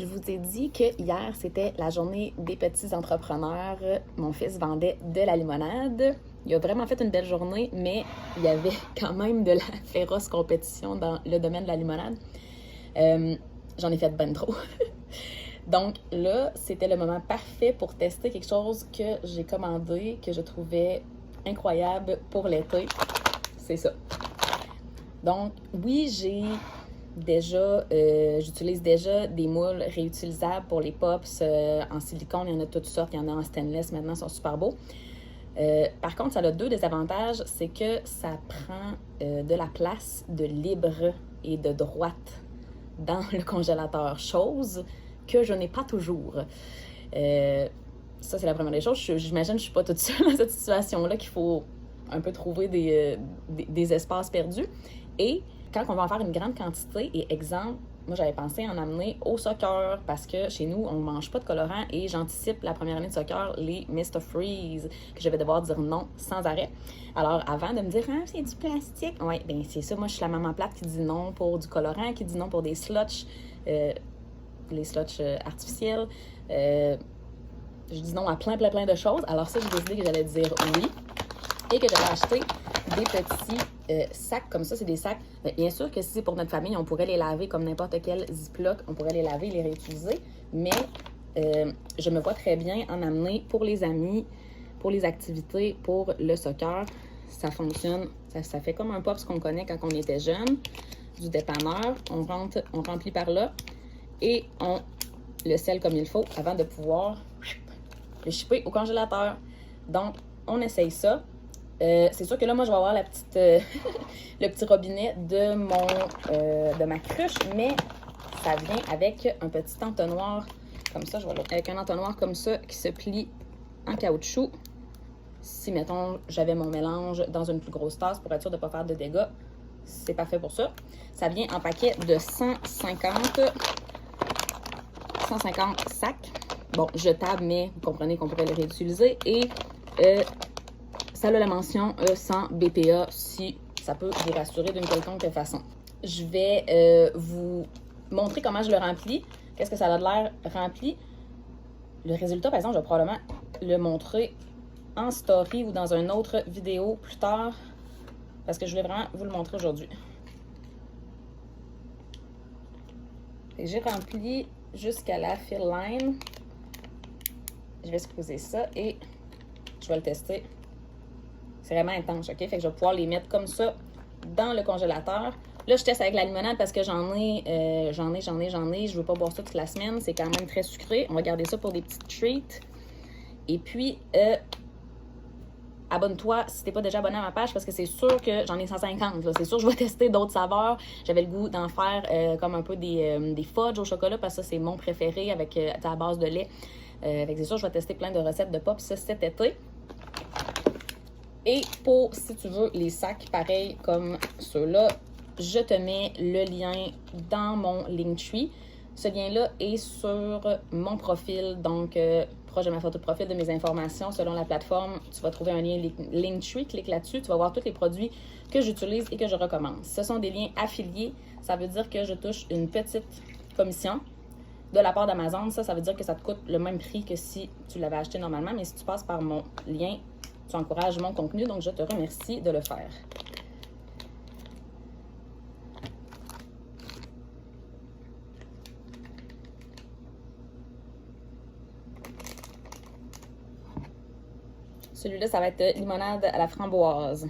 Je vous ai dit que hier, c'était la journée des petits entrepreneurs. Mon fils vendait de la limonade. Il a vraiment fait une belle journée, mais il y avait quand même de la féroce compétition dans le domaine de la limonade. J'en ai fait ben trop. Donc là, c'était le moment parfait pour tester quelque chose que j'ai commandé, que je trouvais incroyable pour l'été. C'est ça. Donc, oui, j'utilise déjà des moules réutilisables pour les pops en silicone. Il y en a toutes sortes. Il y en a en stainless maintenant, ils sont super beaux. Par contre, ça a deux désavantages. C'est que ça prend de la place de libre et de droite dans le congélateur, chose que je n'ai pas toujours. Ça, c'est la première des choses. J'imagine que je ne suis pas toute seule dans cette situation-là, qu'il faut un peu trouver des espaces perdus. Et quand on va en faire une grande quantité, et exemple, moi j'avais pensé en amener au soccer parce que chez nous, on ne mange pas de colorant et j'anticipe la première année de soccer, les Mr. Freeze, que je vais devoir dire non sans arrêt. Alors avant de me dire, ah, c'est du plastique, ouais, ben c'est ça, moi je suis la maman plate qui dit non pour du colorant, qui dit non pour des slushs, les slushs artificiels. Je dis non à plein de choses. Alors ça, j'ai décidé que j'allais dire oui et que j'allais acheter des petits sacs comme ça. C'est des sacs, bien sûr que si c'est pour notre famille, on pourrait les laver comme n'importe quel Ziploc. On pourrait les laver et les réutiliser. Mais je me vois très bien en amener pour les amis, pour les activités, pour le soccer. Ça fonctionne. Ça fait comme un pop qu'on connaît quand on était jeune. Du dépanneur. On remplit par là et on le scelle comme il faut avant de pouvoir le shipper au congélateur. Donc, on essaye ça. C'est sûr que là, moi, je vais avoir le petit robinet de ma cruche, mais ça vient avec un petit entonnoir comme ça. Avec un entonnoir comme ça qui se plie en caoutchouc. Si, mettons, j'avais mon mélange dans une plus grosse tasse pour être sûr de ne pas faire de dégâts, c'est parfait pour ça. Ça vient en paquet de 150 sacs. Bon, jetable, mais vous comprenez qu'on pourrait le réutiliser. Et ça a la mention sans BPA si ça peut vous rassurer d'une quelconque façon. Je vais vous montrer comment je le remplis. Qu'est-ce que ça a de l'air rempli. Le résultat, par exemple, je vais probablement le montrer en story ou dans une autre vidéo plus tard parce que je voulais vraiment vous le montrer aujourd'hui. J'ai rempli jusqu'à la fill line. Je vais squeezer ça et je vais le tester. C'est vraiment intense, OK? Fait que je vais pouvoir les mettre comme ça dans le congélateur. Là, je teste avec la limonade parce que j'en ai. Je veux pas boire ça toute la semaine. C'est quand même très sucré. On va garder ça pour des petites treats. Et puis, abonne-toi si t'es pas déjà abonné à ma page parce que c'est sûr que j'en ai 150. Là. C'est sûr que je vais tester d'autres saveurs. J'avais le goût d'en faire comme un peu des fudge au chocolat parce que ça, c'est mon préféré avec à base de lait. C'est sûr, je vais tester plein de recettes de pop cet été. Et pour, si tu veux, les sacs pareils comme ceux-là, je te mets le lien dans mon Linktree. Ce lien-là est sur mon profil, donc proche de ma photo de profil de mes informations selon la plateforme. Tu vas trouver un lien Linktree, clique là-dessus, tu vas voir tous les produits que j'utilise et que je recommande. Ce sont des liens affiliés, ça veut dire que je touche une petite commission de la part d'Amazon. Ça veut dire que ça te coûte le même prix que si tu l'avais acheté normalement, mais si tu passes par mon lien, tu encourages mon contenu, donc je te remercie de le faire. Celui-là, ça va être limonade à la framboise.